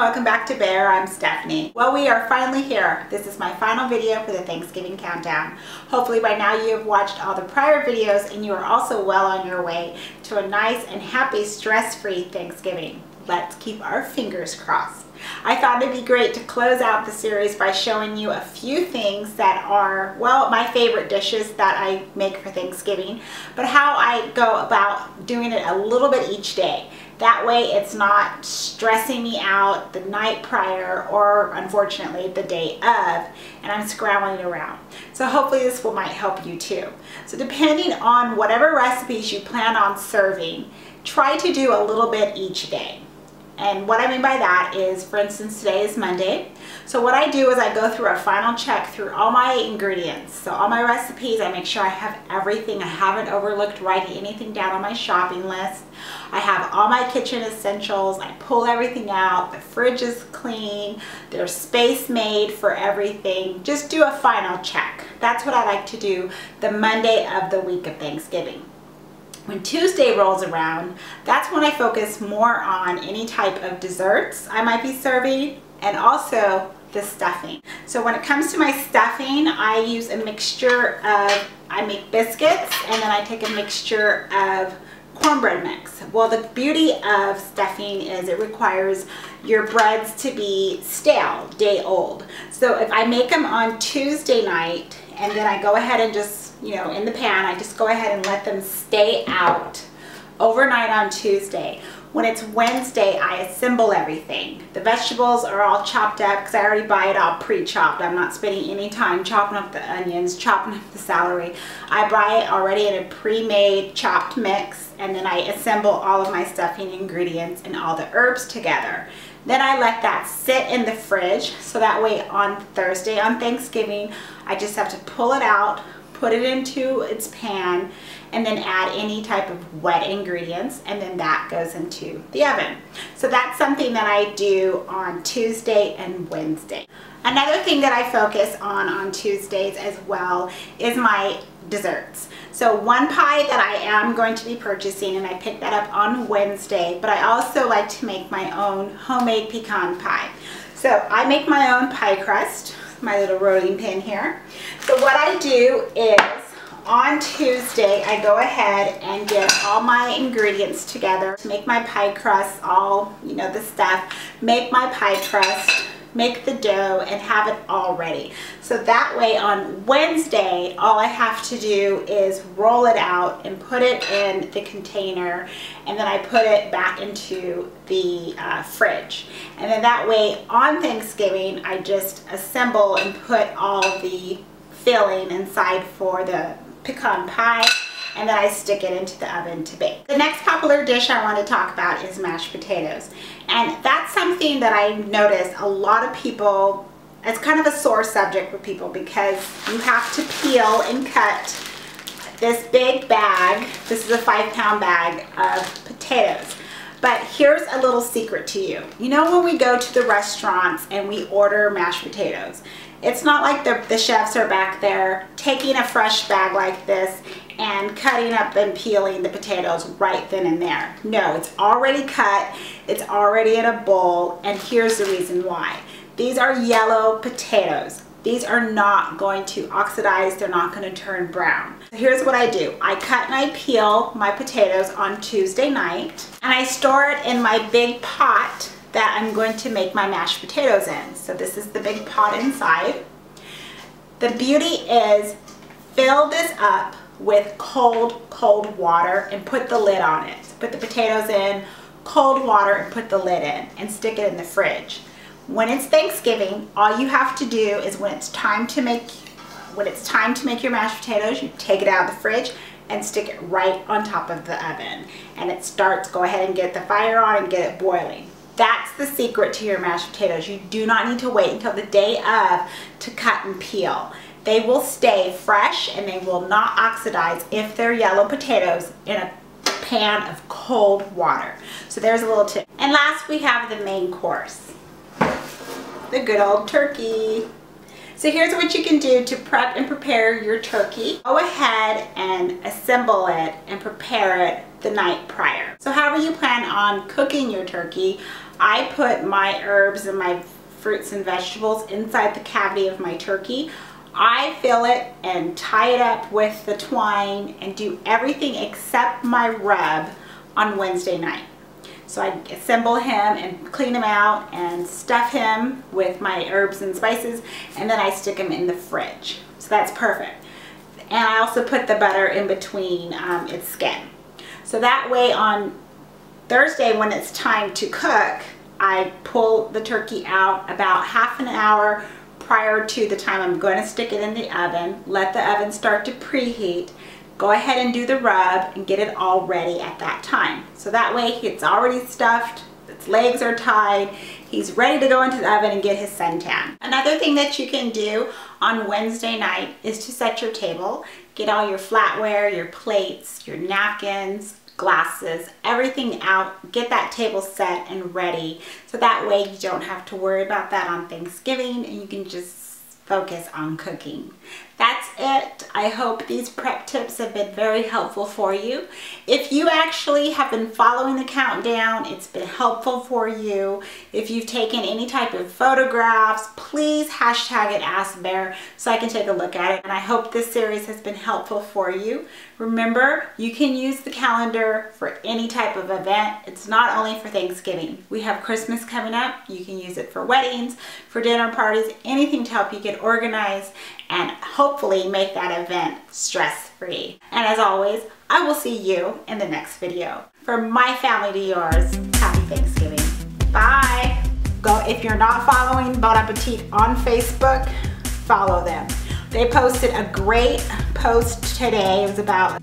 welcome back to ByBare. I'm Stephanie. Well, we are finally here. This is my final video for the Thanksgiving countdown. Hopefully by now you have watched all the prior videos and you are also well on your way to a nice and happy, stress-free Thanksgiving. Let's keep our fingers crossed. I thought it'd be great to close out the series by showing you a few things that are, well, my favorite dishes that I make for Thanksgiving, but how I go about doing it a little bit each day. That way it's not stressing me out the night prior or, unfortunately, the day of, and I'm scrambling around. So hopefully this might help you too. So depending on whatever recipes you plan on serving, try to do a little bit each day. And what I mean by that is, for instance, today is Monday. So what I do is I go through a final check through all my ingredients. So all my recipes, I make sure I have everything. I haven't overlooked writing anything down on my shopping list. I have all my kitchen essentials. I pull everything out. The fridge is clean. There's space made for everything. Just do a final check. That's what I like to do the Monday of the week of Thanksgiving. When Tuesday rolls around, that's when I focus more on any type of desserts I might be serving and also the stuffing. So when it comes to my stuffing, I use a mixture of, I make biscuits and then I take a mixture of cornbread mix. Well, the beauty of stuffing is it requires your breads to be stale, day old. So if I make them on Tuesday night and then I go ahead and just, in the pan, I just go ahead and let them stay out overnight on Tuesday. When it's Wednesday, I assemble everything. The vegetables are all chopped up because I already buy it all pre-chopped. I'm not spending any time chopping up the onions, chopping up the celery. I buy it already in a pre-made chopped mix, and then I assemble all of my stuffing ingredients and all the herbs together. Then I let that sit in the fridge, so that way on Thursday, on Thanksgiving, I just have to pull it out, put it into its pan, and then add any type of wet ingredients, and then that goes into the oven. So that's something that I do on Tuesday and Wednesday. Another thing that I focus on Tuesdays as well is my desserts. So one pie that I am going to be purchasing, and I picked that up on Wednesday, but I also like to make my own homemade pecan pie. So I make my own pie crust, my little rolling pin here. So what I do is on Tuesday, I go ahead and get all my ingredients together to make my pie crust, all, the stuff, make my pie crust, make the dough, and have it all ready. So that way on Wednesday, all I have to do is roll it out and put it in the container, and then I put it back into the fridge. And then that way on Thanksgiving, I just assemble and put all the filling inside for the pecan pie, and then I stick it into the oven to bake. The next popular dish I want to talk about is mashed potatoes. And that's something that I notice a lot of people, it's kind of a sore subject with people because you have to peel and cut this big bag. This is a 5-pound bag of potatoes. But here's a little secret to you. When we go to the restaurants and we order mashed potatoes, it's not like the chefs are back there taking a fresh bag like this and cutting up and peeling the potatoes right then and there. No, it's already cut, it's already in a bowl, and here's the reason why. These are yellow potatoes. These are not going to oxidize, they're not going to turn brown. Here's what I do. I cut and I peel my potatoes on Tuesday night, and I store it in my big pot that I'm going to make my mashed potatoes in. So this is the big pot inside. The beauty is fill this up with cold water and put the lid on it. Put the potatoes in cold water and put the lid in and stick it in the fridge. When it's Thanksgiving, all you have to do is when it's time to make your mashed potatoes, you take it out of the fridge and stick it right on top of the oven. And it starts, go ahead and get the fire on and get it boiling. That's the secret to your mashed potatoes. You do not need to wait until the day of to cut and peel. They will stay fresh and they will not oxidize if they're yellow potatoes in a pan of cold water. So there's a little tip. And last we have the main course, the good old turkey. So here's what you can do to prep and prepare your turkey. Go ahead and assemble it and prepare it the night prior. So however you plan on cooking your turkey, I put my herbs and my fruits and vegetables inside the cavity of my turkey. I fill it and tie it up with the twine and do everything except my rub on Wednesday night. So I assemble him and clean him out and stuff him with my herbs and spices, and then I stick him in the fridge. So that's perfect. And I also put the butter in between its skin. So that way on Thursday when it's time to cook, I pull the turkey out about half an hour prior to the time I'm going to stick it in the oven. Let the oven start to preheat. Go ahead and do the rub and get it all ready at that time. So that way it's already stuffed, its legs are tied, he's ready to go into the oven and get his suntan. Another thing that you can do on Wednesday night is to set your table. Get all your flatware, your plates, your napkins, glasses, everything out. Get that table set and ready. So that way you don't have to worry about that on Thanksgiving and you can just focus on cooking. That's it. I hope these prep tips have been very helpful for you. If you actually have been following the countdown, it's been helpful for you. If you've taken any type of photographs, please hashtag it AskByBare so I can take a look at it. And I hope this series has been helpful for you. Remember, you can use the calendar for any type of event. It's not only for Thanksgiving. We have Christmas coming up. You can use it for weddings, for dinner parties, anything to help you get organized and hopefully make that event stress-free. And as always, I will see you in the next video. From my family to yours, happy Thanksgiving. Bye. If you're not following Bon Appetit on Facebook, follow them. They posted a great post today. It was about